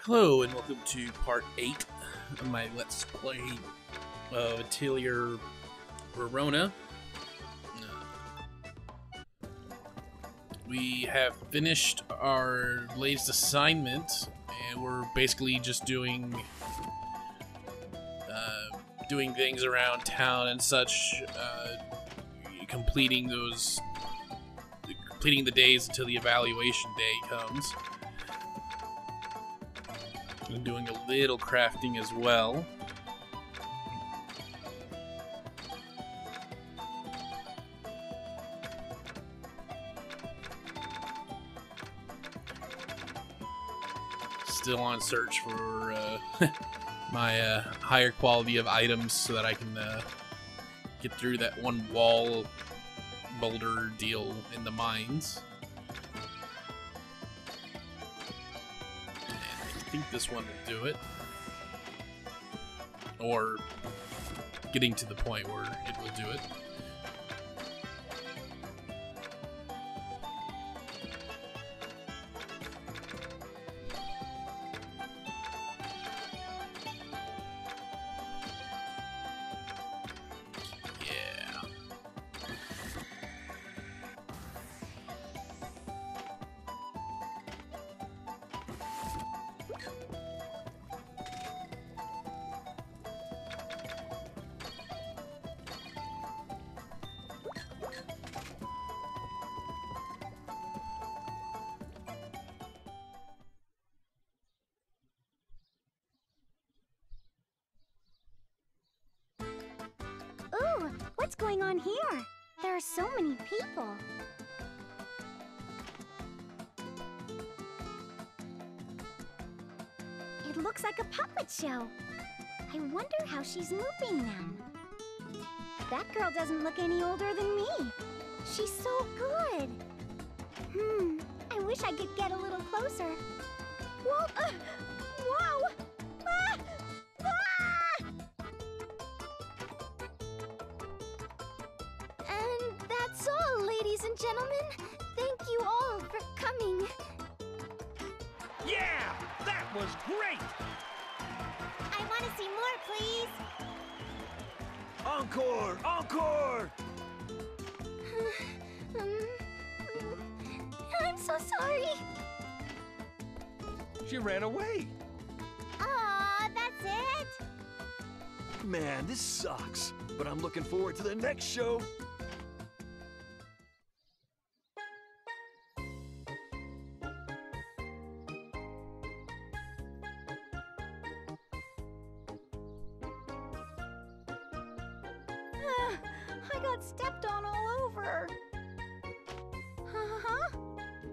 Hello and welcome to part 8 of my Let's Play of Atelier Rorona. We have finished our latest assignment, and we're basically just doing things around town and such, completing the days until the evaluation day comes. I'm doing a little crafting as well. Still on search for my higher quality of items so that I can get through that one wall boulder deal in the mines. I think this one will do it. Or getting to the point where it will do it. Ooh, what's going on here? There are so many people. It looks like a puppet show. I wonder how she's moving them. That girl doesn't look any older than me. She's so good. I wish I could get a little closer. Whoa! Whoa! Ah! Ah! And that's all, ladies and gentlemen. Thank you all for coming. Yeah! That was great! I want to see more, please. Encore! Encore! I'm so sorry. She ran away. Aw, that's it? Man, this sucks. But I'm looking forward to the next show. I got stepped on all over. Huh?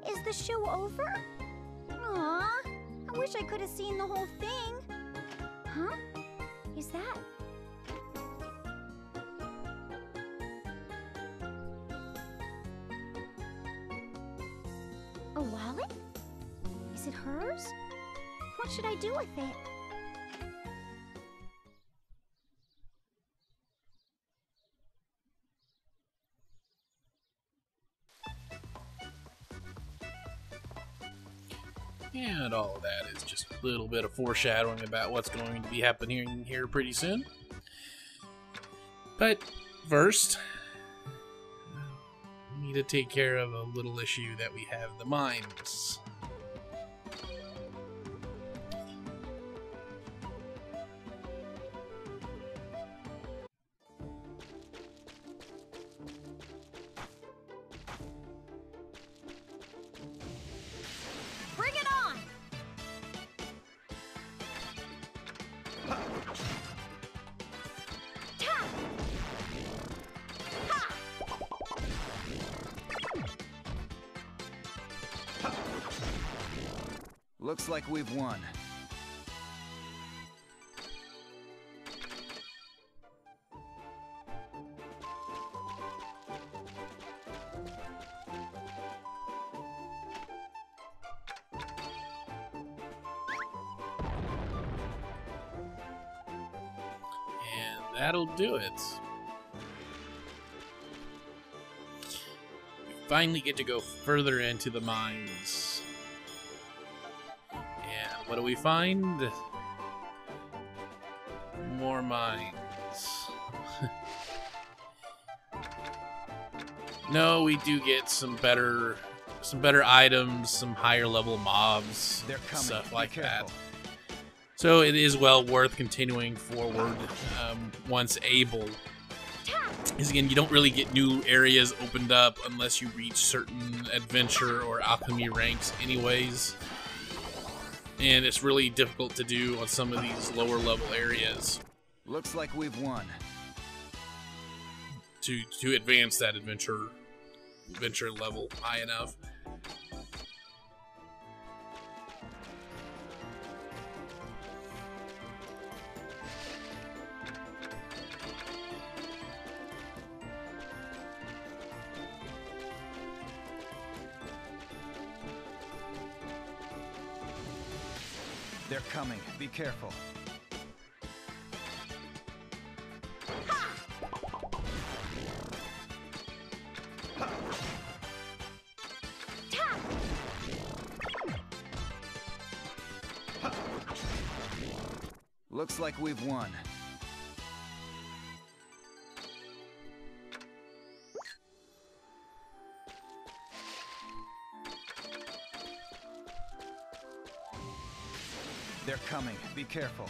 Is the show over? Aw, I wish I could have seen the whole thing. Huh? Is that? A wallet? Is it hers? What should I do with it? And all of that is just a little bit of foreshadowing about what's going to be happening here pretty soon. But first, we need to take care of a little issue that we have in the mines. Bring it on! Ta! Ha! Looks like we've won. And that'll do it. We finally get to go further into the mines. What do we find? More mines. No, we do get some better items, some higher level mobs, stuff like that. So it is well worth continuing forward once able. Because again, you don't really get new areas opened up unless you reach certain adventure or alchemy ranks anyways. And it's really difficult to do on some of these lower level areas. Looks like we've won. To advance that adventure level high enough. They're coming. Be careful. Looks like we've won. They're coming. Be careful.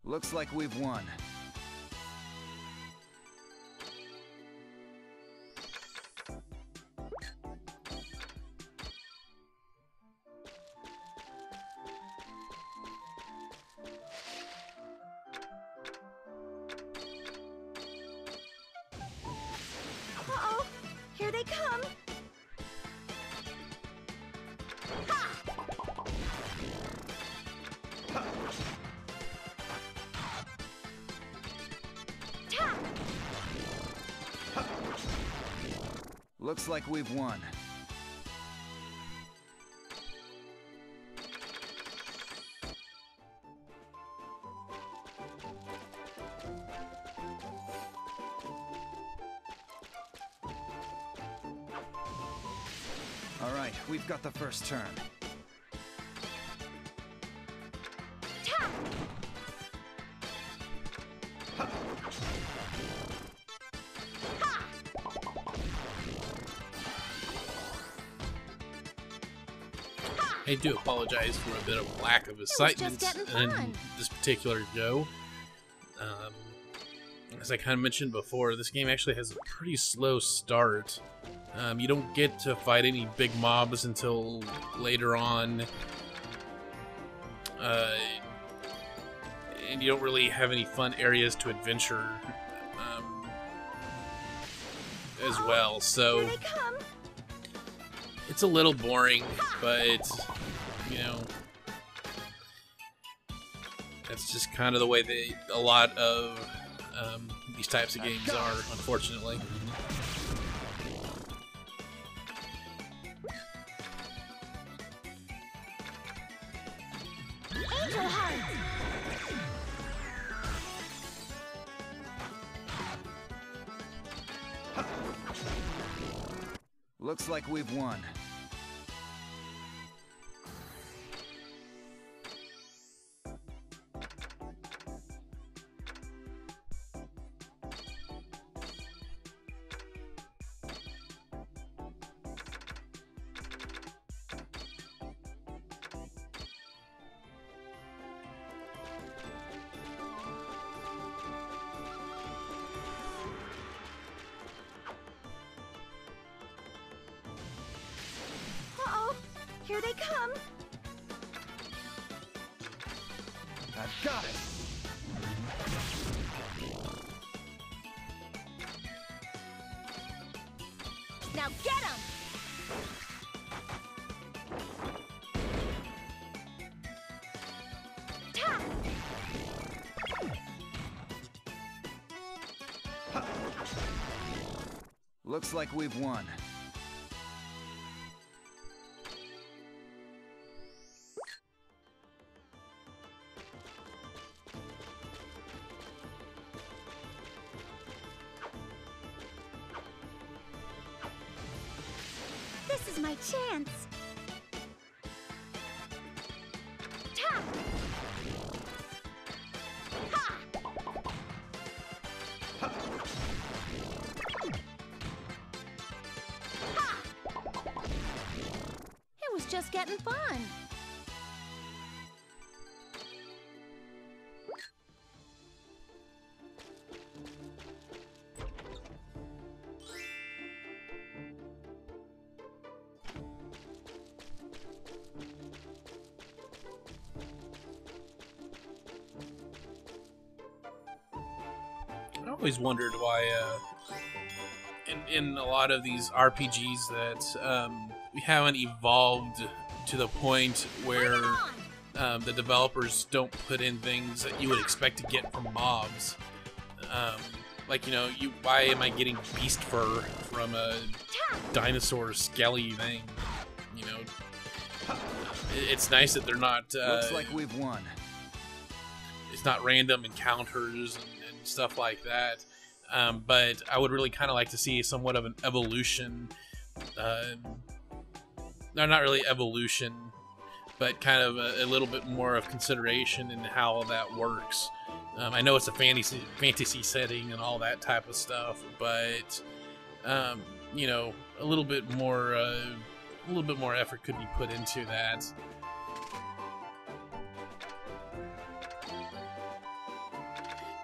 Looks like we've won. Uh-oh, here they come. Looks like we've won. All right, we've got the first turn. I do apologize for a bit of lack of excitement in this particular go. As I kind of mentioned before, this game actually has a pretty slow start. You don't get to fight any big mobs until later on. And you don't really have any fun areas to adventure as well, so it's a little boring, but you know, that's just kind of the way a lot of these types of games are, unfortunately. Angel Heart! Looks like we've won. Here they come! I've got it! Now get 'em! Looks like we've won. This is my chance. Ta! Ha! Ha! It was just getting fun. I always wondered why, in a lot of these RPGs that we haven't evolved to the point where the developers don't put in things that you would expect to get from mobs. Like, you know, why am I getting beast fur from a dinosaur skelly thing? You know, it's nice that they're not. Looks like we've won. It's not random encounters and stuff like that. But I would really kind of like to see somewhat of an evolution. No, not really evolution, but kind of a little bit more of consideration in how that works. I know it's a fantasy setting and all that type of stuff, but you know, a little bit more effort could be put into that.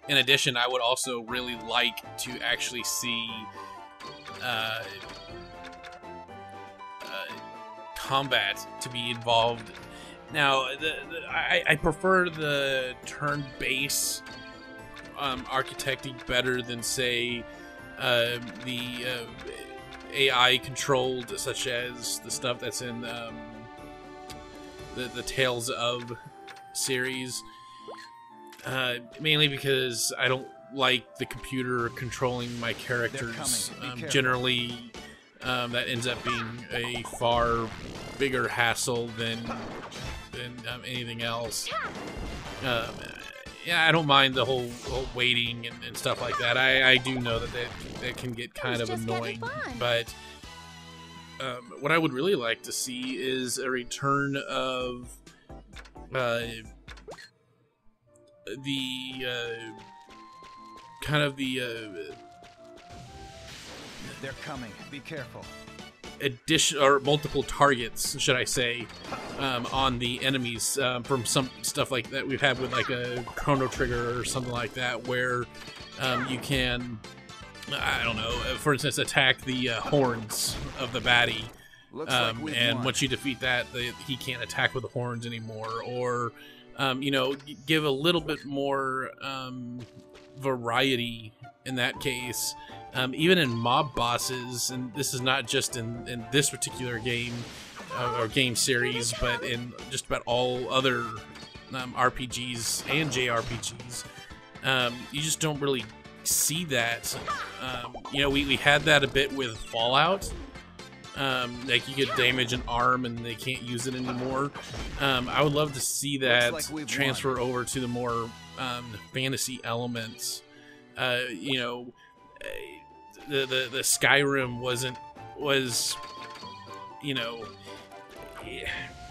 In addition, I would also really like to actually see combat to be involved. Now, I prefer the turn-based architecting better than, say, the AI-controlled, such as the stuff that's in the Tales of series. Mainly because I don't like the computer controlling my characters. Generally, that ends up being a far bigger hassle than anything else. Yeah, I don't mind the whole waiting and stuff like that. I do know that can get kind of annoying, but what I would really like to see is a return of They're coming. Be careful. Addition or multiple targets, should I say, on the enemies from some stuff like that we've had with like a Chrono Trigger or something like that, where you can, I don't know, for instance, attack the horns of the baddie, and once you defeat that, he can't attack with the horns anymore, or you know, give a little bit more variety in that case. Even in mob bosses, and this is not just in this particular game or game series, but in just about all other RPGs and JRPGs, you just don't really see that. You know, we had that a bit with Fallout. Like you get damage an arm and they can't use it anymore. I would love to see that transfer over to the more fantasy elements. You know, the Skyrim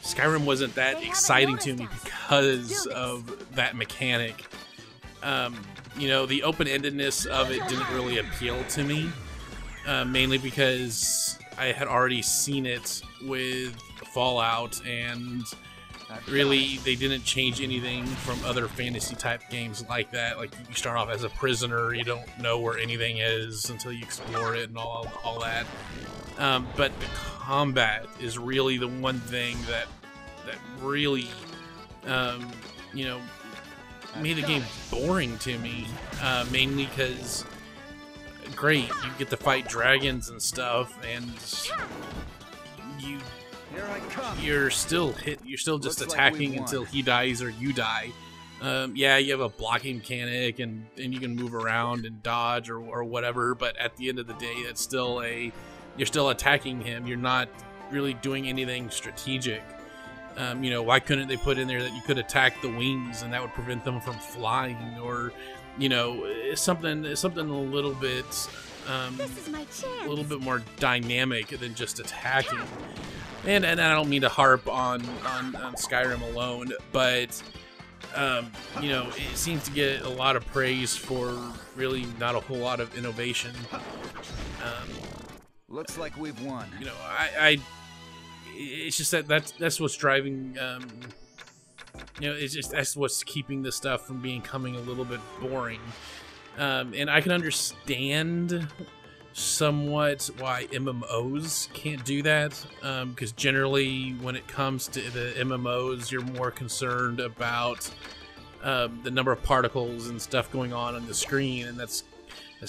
Skyrim wasn't that exciting to me because of that mechanic. You know, the open-endedness of it didn't really appeal to me, mainly because I had already seen it with Fallout, and really they didn't change anything from other fantasy type games like that. Like, you start off as a prisoner, you don't know where anything is until you explore it and all that. But the combat is really the one thing that really you know, made the game boring to me, mainly because great, you get to fight dragons and stuff, and you're still just attacking until he dies or you die. Yeah, you have a blocking mechanic and you can move around and dodge or whatever, but at the end of the day, it's still you're still attacking him. You're not really doing anything strategic. You know, why couldn't they put in there that you could attack the wings and that would prevent them from flying, or, you know, something a little bit This is my chance. a little bit more dynamic than just attacking. And I don't mean to harp on Skyrim alone, but you know, it seems to get a lot of praise for really not a whole lot of innovation. Looks like we've won. You know, it's just that's what's driving. You know, it's just that's what's keeping this stuff from becoming a little bit boring. And I can understand somewhat why MMOs can't do that, because generally when it comes to the MMOs, you're more concerned about the number of particles and stuff going on the screen, and that's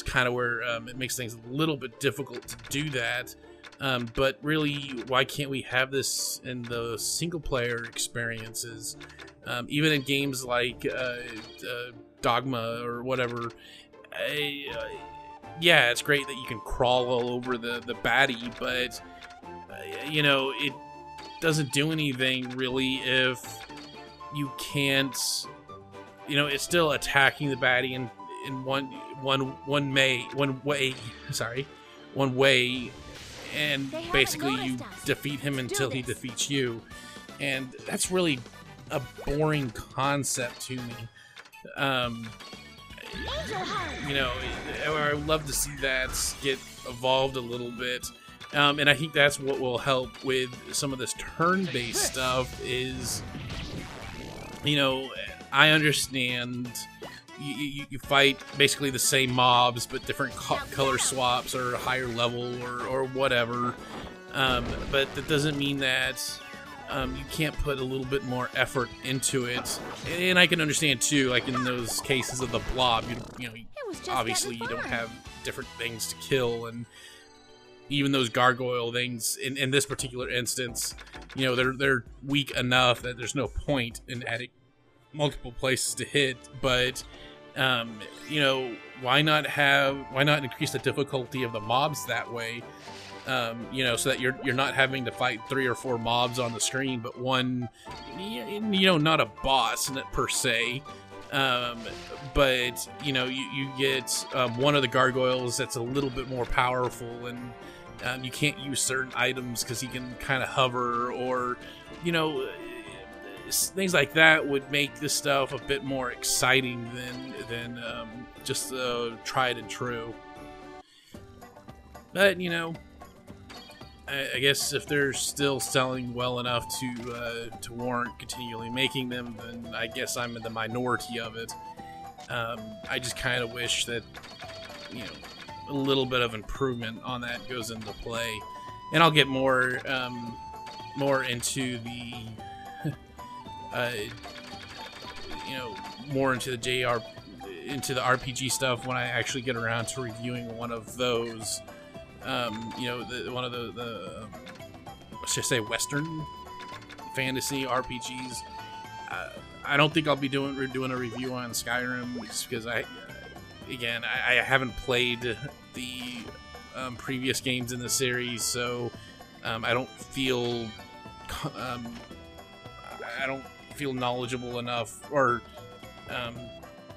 kind of where it makes things a little bit difficult to do that. But really, why can't we have this in the single-player experiences? Even in games like Dogma or whatever, yeah, it's great that you can crawl all over the baddie, but you know, it doesn't do anything really if you can't. You know, it's still attacking the baddie in one way, and basically you defeat him until he defeats you, and that's really a boring concept to me. You know, I would love to see that get evolved a little bit, and I think that's what will help with some of this turn-based stuff. Is, you know, I understand you fight basically the same mobs, but different color swaps or higher level or whatever, but that doesn't mean that you can't put a little bit more effort into it. And I can understand too, like in those cases of the blob, you know, obviously you don't have different things to kill, and even those gargoyle things in this particular instance, you know, they're weak enough that there's no point in adding multiple places to hit. But you know, why not increase the difficulty of the mobs that way? You know, so that you're not having to fight 3 or 4 mobs on the screen, but one, you know, not a boss per se, but you know, you get one of the gargoyles that's a little bit more powerful, and you can't use certain items because he can kind of hover, or you know, things like that would make this stuff a bit more exciting than just tried and true. But you know, I guess if they're still selling well enough to warrant continually making them, then I guess I'm in the minority of it. I just kind of wish that, you know, a little bit of improvement on that goes into play, and I'll get more into the you know, more into the into the RPG stuff when I actually get around to reviewing one of those. You know, one of the let's just say Western fantasy RPGs. I don't think I'll be doing a review on Skyrim, just because I haven't played the previous games in the series, so I don't feel knowledgeable enough, or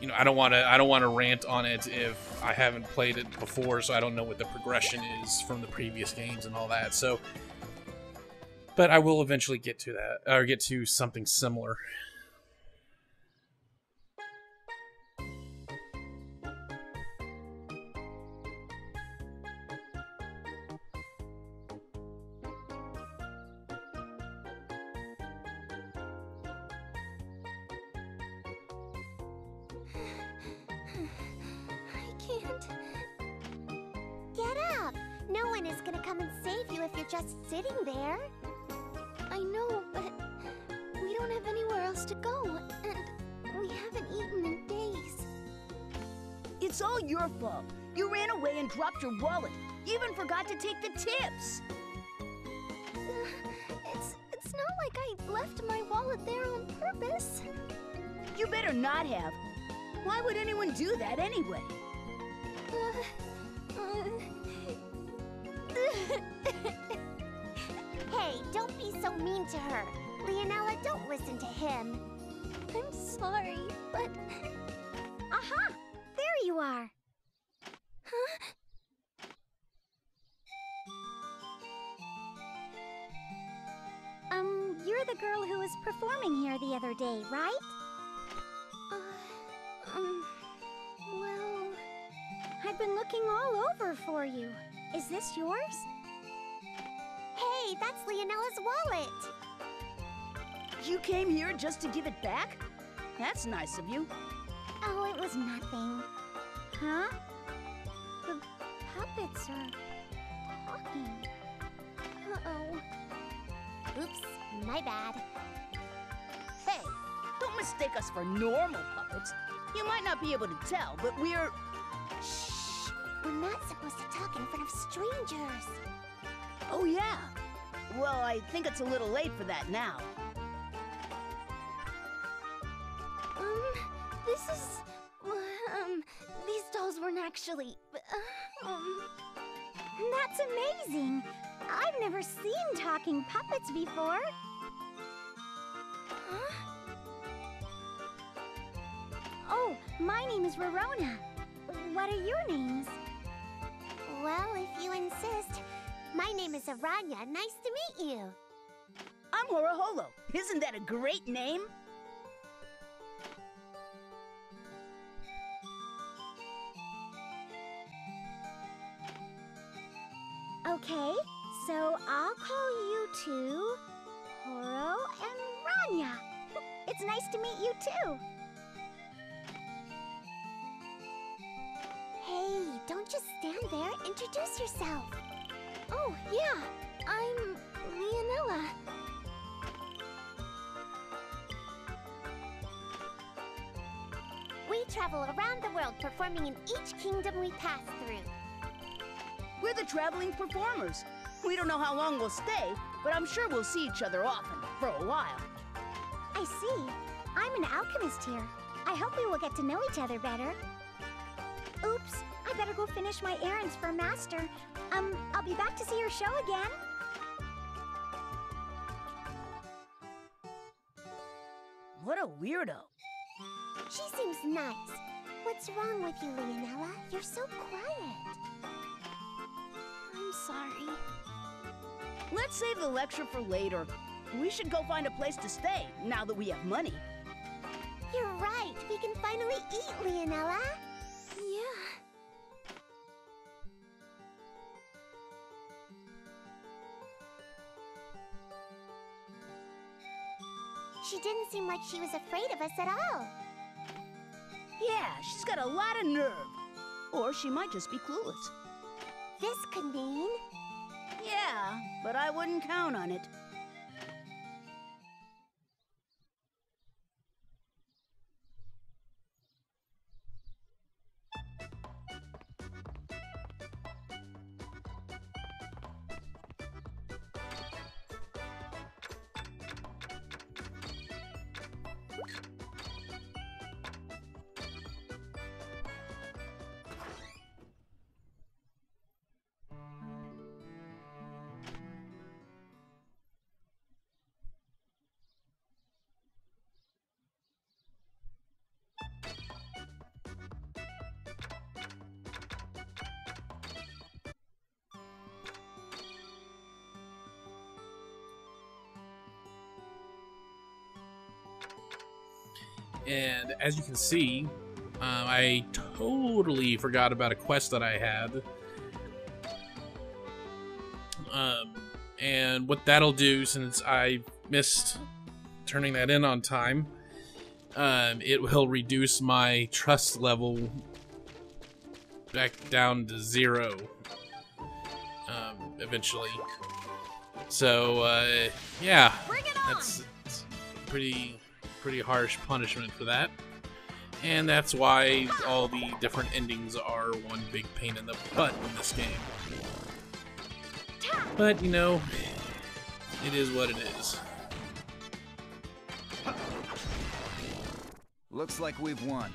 you know, I don't want to rant on it if I haven't played it before, so I don't know what the progression is from the previous games and all that. So, but I will eventually get to that, or get to something similar. No one is gonna come and save you if you're just sitting there. I know, but we don't have anywhere else to go, and we haven't eaten in days. It's all your fault. You ran away and dropped your wallet. You even forgot to take the tips. It's not like I left my wallet there on purpose. You better not have. Why would anyone do that anyway? Hey, don't be so mean to her. Leonella, don't listen to him. I'm sorry, but... Aha! There you are. Huh? girl who was performing here the other day, right? Well, I've been looking all over for you. Is this yours? Hey, that's Leonella's wallet. You came here just to give it back? That's nice of you. Oh, it was nothing. Huh? The puppets are talking. Uh-oh. Oops, my bad. Hey, don't mistake us for normal puppets. You might not be able to tell, but we're... Shh! We're not supposed to talk in front of strangers. Oh, yeah. Well, I think it's a little late for that now. This is... these dolls weren't actually... That's amazing. I've never seen talking puppets before. Huh? Oh, my name is Rorona. What are your names? Well, if you insist. My name is Aranya. Nice to meet you. I'm Horaholo. Isn't that a great name? Okay, so I'll call you two Horo and Ranya. It's nice to meet you too. Hey, don't just stand there. Introduce yourself. Oh, yeah, I'm Leonella. We travel around the world performing in each kingdom we pass through. We're the traveling performers. We don't know how long we'll stay, but I'm sure we'll see each other often, for a while. I see. I'm an alchemist here. I hope we will get to know each other better. Oops, I better go finish my errands for Master. I'll be back to see your show again. What a weirdo. She seems nice. What's wrong with you, Leonella? You're so quiet. I'm sorry. Let's save the lecture for later. We should go find a place to stay, now that we have money. You're right. We can finally eat, Leonella. Yeah. She didn't seem like she was afraid of us at all. Yeah, she's got a lot of nerve. Or she might just be clueless. This could mean... Yeah, but I wouldn't count on it. And as you can see, I totally forgot about a quest that I had. And what that'll do, since I missed turning that in on time, it will reduce my trust level back down to 0 eventually. So, yeah, that's pretty harsh punishment for that. And that's why all the different endings are one big pain in the butt in this game. But, you know, it is what it is. Looks like we've won.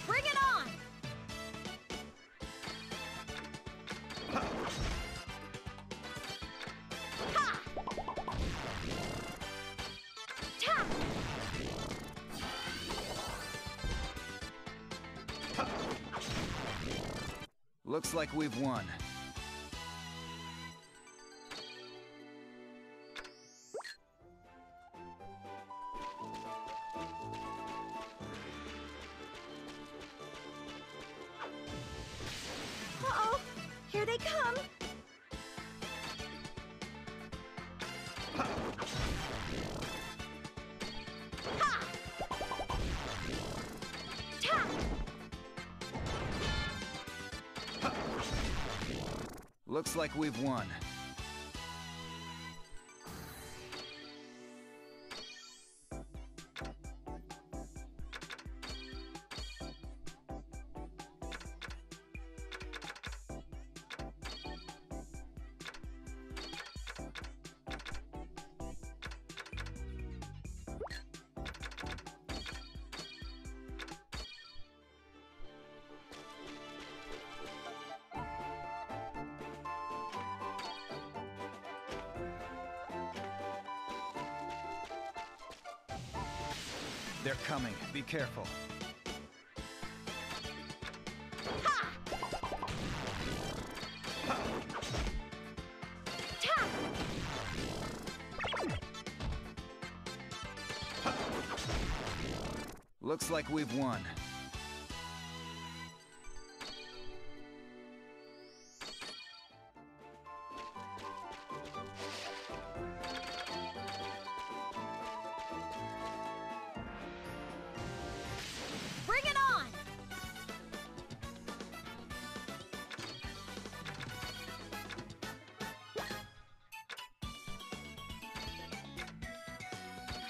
Bring it on! Looks like we've won. Uh-oh, here they come. Looks like we've won. They're coming. Be careful. Looks like we've won. Bring it on!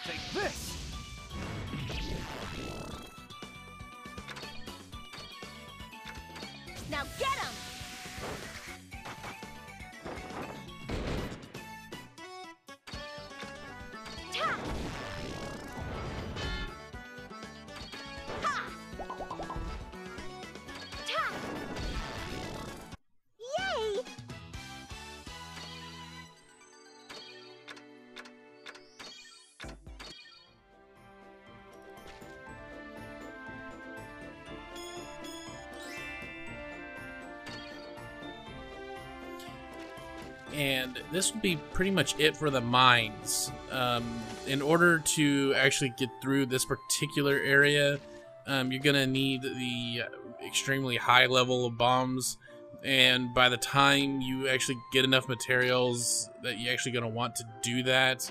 Take this! Now get him! Ta! Ha! Ta! Yay! And this would be pretty much it for the mines. In order to actually get through this particular area, you're gonna need the extremely high level of bombs, and by the time you actually get enough materials that you're actually gonna want to do that,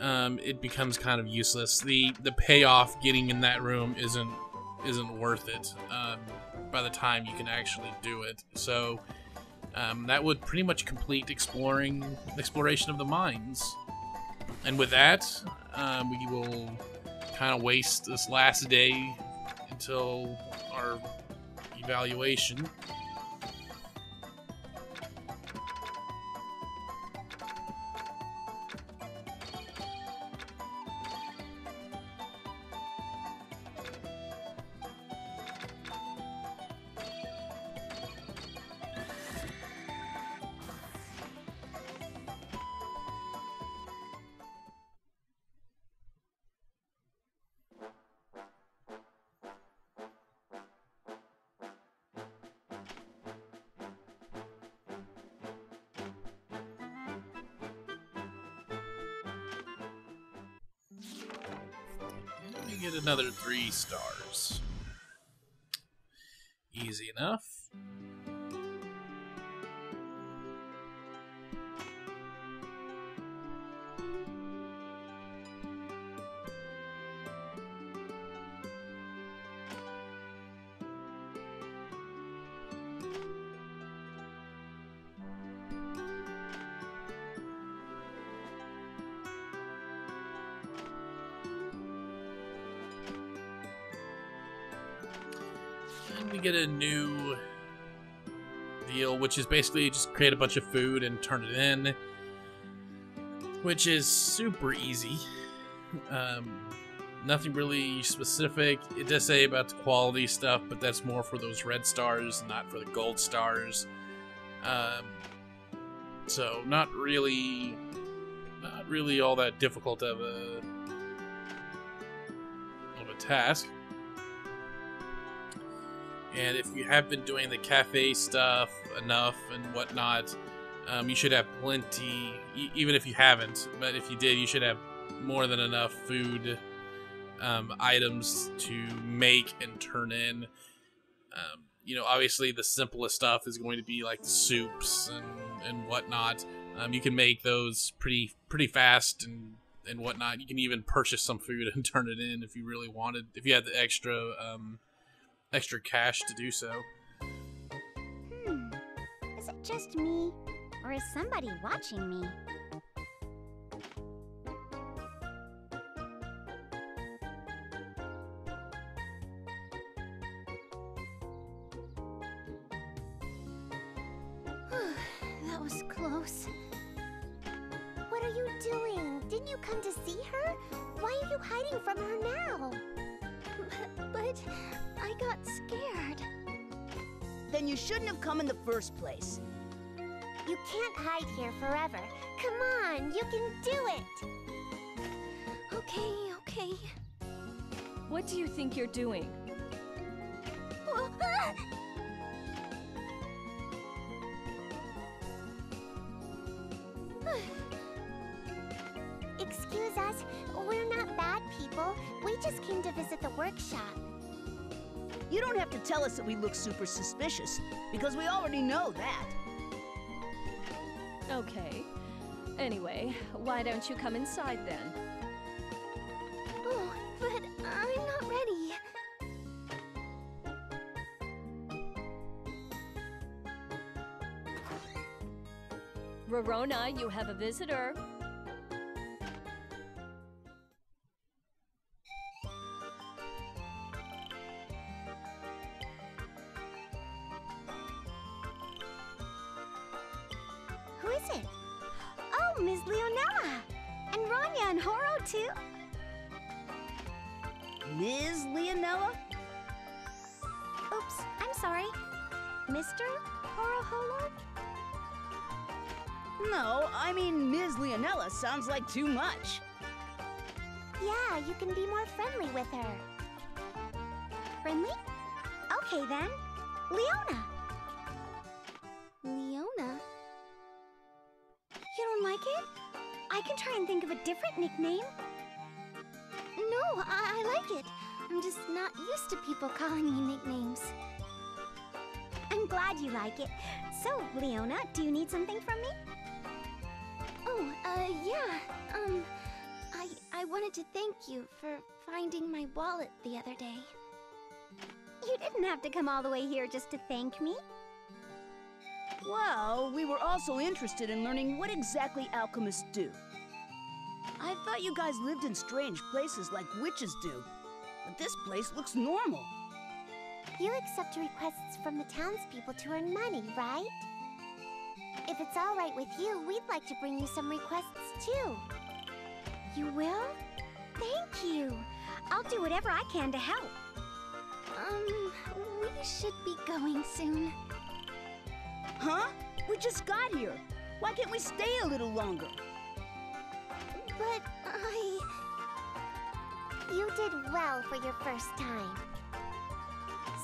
it becomes kind of useless. The payoff getting in that room isn't worth it by the time you can actually do it. So that would pretty much complete exploration of the mines. And with that, we will kind of waste this last day until our evaluation. We get another 3 stars. Easy enough. And we get a new deal, which is basically just create a bunch of food and turn it in, which is super easy. Nothing really specific. It does say about the quality stuff, but that's more for those red stars, not for the gold stars. So not really all that difficult of a And if you have been doing the cafe stuff enough and whatnot, you should have plenty, even if you haven't, but if you did, you should have more than enough food items to make and turn in. You know, obviously the simplest stuff is going to be like the soups and whatnot. You can make those pretty fast and whatnot. You can even purchase some food and turn it in if you really wanted, if you had the extra cash to do so. Is it just me? Or is somebody watching me? That was close. What are you doing? Didn't you come to see her? Why are you hiding from her now? But I got scared. Then you shouldn't have come in the first place. You can't hide here forever. Come on, you can do it! Okay. What do you think you're doing? Excuse us, we're not bad people. We just came to visit the workshop. You don't have to tell us that we look super suspicious, because we already know that. Okay. Anyway, why don't you come inside then? Oh, but I'm not ready. Rorona, you have a visitor. Who is it? Oh, Ms. Leonella! And Rania and Horo, too? Ms. Leonella? Oops, I'm sorry. Mr. Horo? No, I mean Ms. Leonella sounds like too much. Yeah, you can be more friendly with her. Friendly? Okay, then. Leona. Leona? You don't like it? I can try and think of a different nickname. No, I like it. I'm just not used to people calling me nicknames. I'm glad you like it. So, Leona, do you need something from me? Oh, yeah. I wanted to thank you for finding my wallet the other day. You didn't have to come all the way here just to thank me. Well, we were also interested in learning what exactly alchemists do. I thought you guys lived in strange places like witches do, but this place looks normal. You accept requests from the townspeople to earn money, right? If it's all right with you, we'd like to bring you some requests too. You will? Thank you. I'll do whatever I can to help. We should be going soon. Huh? We just got here. Why can't we stay a little longer? But You did well for your first time.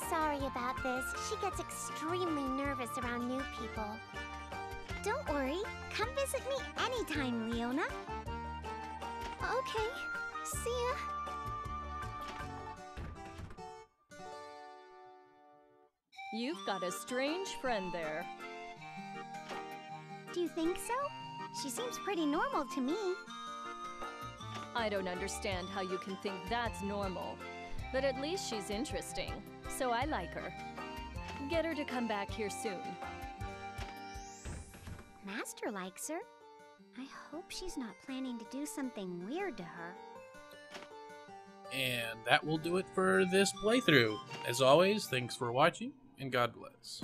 Sorry about this. She gets extremely nervous around new people. Don't worry. Come visit me anytime, Leona. Okay. See ya. You've got a strange friend there. Do you think so? She seems pretty normal to me. I don't understand how you can think that's normal, but at least she's interesting, so I like her. Get her to come back here soon. Master likes her. I hope she's not planning to do something weird to her. And that will do it for this playthrough. As always, thanks for watching, and God bless.